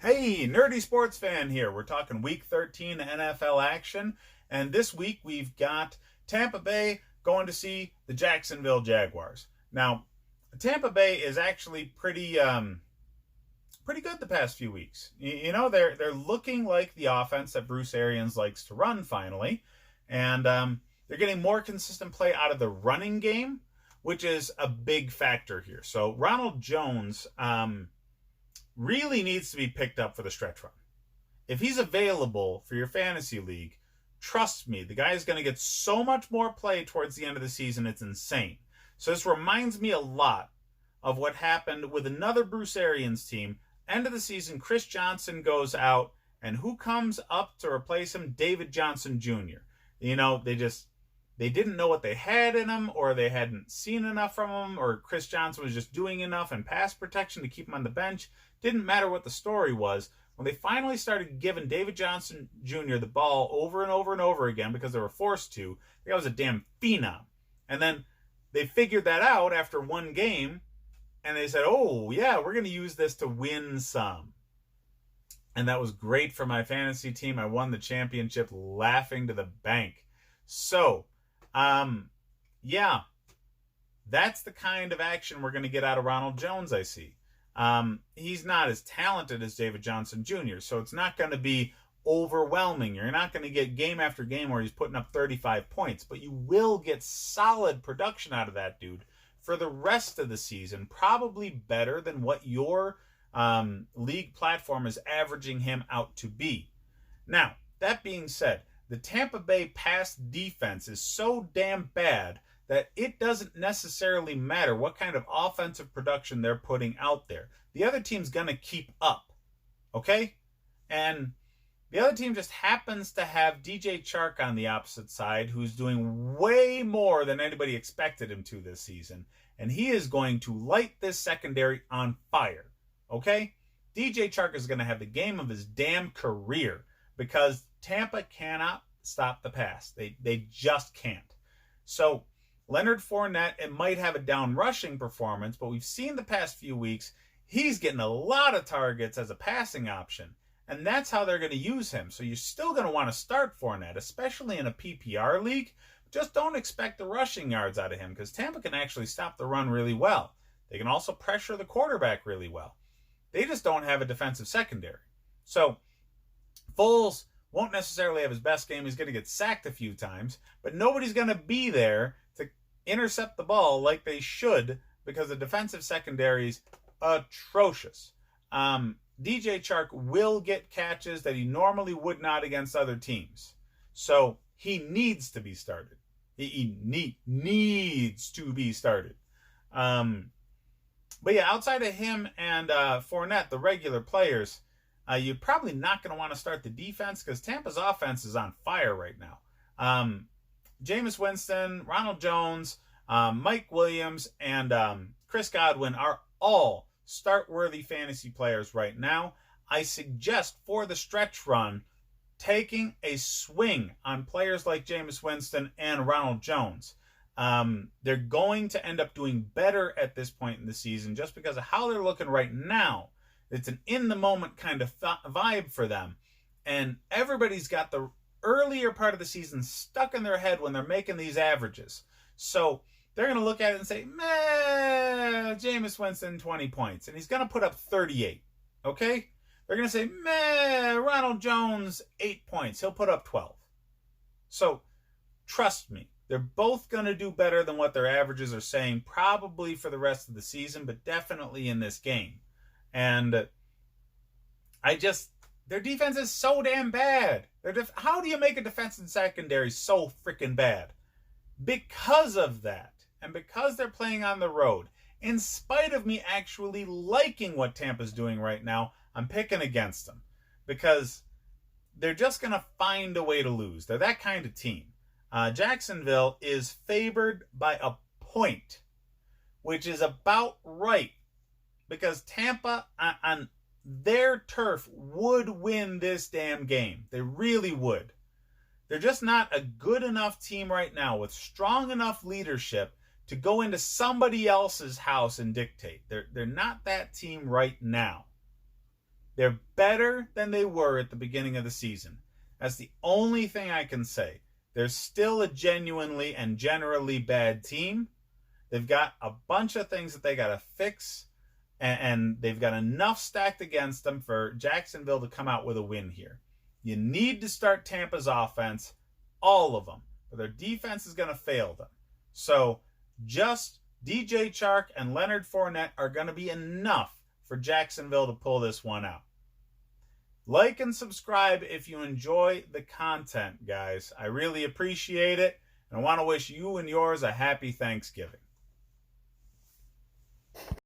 Hey, nerdy sports fan here. We're talking week 13 NFL action, and this week we've got Tampa Bay going to see the Jacksonville Jaguars. Now, Tampa Bay is actually pretty good the past few weeks. They're looking like the offense that Bruce Arians likes to run finally, and they're getting more consistent play out of the running game, which is a big factor here. So Ronald Jones really needs to be picked up for the stretch run. If he's available for your fantasy league, trust me, the guy is going to get so much more play towards the end of the season, it's insane. So this reminds me a lot of what happened with another Bruce Arians team. End of the season, Chris Johnson goes out, and who comes up to replace him? David Johnson Jr. They didn't know what they had in him, or they hadn't seen enough from him, or Chris Johnson was just doing enough in pass protection to keep him on the bench. Didn't matter what the story was. When they finally started giving David Johnson Jr. the ball over and over and over again because they were forced to, the guy was a damn phenom. And then they figured that out after one game, and they said, oh, yeah, we're going to use this to win some. And that was great for my fantasy team. I won the championship laughing to the bank. So, yeah, that's the kind of action we're going to get out of Ronald Jones, I see. He's not as talented as David Johnson Jr., so it's not going to be overwhelming. You're not going to get game after game where he's putting up 35 points, but you will get solid production out of that dude for the rest of the season, probably better than what your league platform is averaging him out to be. Now, that being said, the Tampa Bay pass defense is so damn bad that it doesn't necessarily matter what kind of offensive production they're putting out there. The other team's going to keep up, okay? And the other team just happens to have DJ Chark on the opposite side, who's doing way more than anybody expected him to this season. And he is going to light this secondary on fire, okay? DJ Chark is going to have the game of his damn career because Tampa cannot stop the pass. They just can't. So Leonard Fournette, it might have a down rushing performance, but we've seen the past few weeks, he's getting a lot of targets as a passing option. And that's how they're going to use him. So you're still going to want to start Fournette, especially in a PPR league. Just don't expect the rushing yards out of him because Tampa can actually stop the run really well. They can also pressure the quarterback really well. They just don't have a defensive secondary. So Foles won't necessarily have his best game. He's going to get sacked a few times, but nobody's going to be there to intercept the ball like they should because the defensive secondary is atrocious. DJ Chark will get catches that he normally would not against other teams. So he needs to be started. He needs to be started. But yeah, outside of him and Fournette, the regular players, you're probably not going to want to start the defense because Tampa's offense is on fire right now. Jameis Winston, Ronald Jones, Mike Williams, and Chris Godwin are all start-worthy fantasy players right now. I suggest for the stretch run, taking a swing on players like Jameis Winston and Ronald Jones. They're going to end up doing better at this point in the season just because of how they're looking right now. It's an in-the-moment kind of vibe for them. And everybody's got the earlier part of the season stuck in their head when they're making these averages. So they're going to look at it and say, meh, Jameis Winston, 20 points. And he's going to put up 38. Okay? They're going to say, meh, Ronald Jones, 8 points. He'll put up 12. So trust me, they're both going to do better than what their averages are saying, probably for the rest of the season, but definitely in this game. And their defense is so damn bad. How do you make a defensive secondary so freaking bad? Because of that, and because they're playing on the road, in spite of me actually liking what Tampa's doing right now, I'm picking against them. Because they're just going to find a way to lose. They're that kind of team. Jacksonville is favored by a point, which is about right. Because Tampa, on their turf, would win this damn game. They really would. They're just not a good enough team right now with strong enough leadership to go into somebody else's house and dictate. They're not that team right now. They're better than they were at the beginning of the season. That's the only thing I can say. They're still a genuinely and generally bad team. They've got a bunch of things that they got to fix, and they've got enough stacked against them for Jacksonville to come out with a win here. You need to start Tampa's offense, all of them, but their defense is going to fail them. So just DJ Chark and Leonard Fournette are going to be enough for Jacksonville to pull this one out. Like and subscribe if you enjoy the content, guys. I really appreciate it, and I want to wish you and yours a happy Thanksgiving.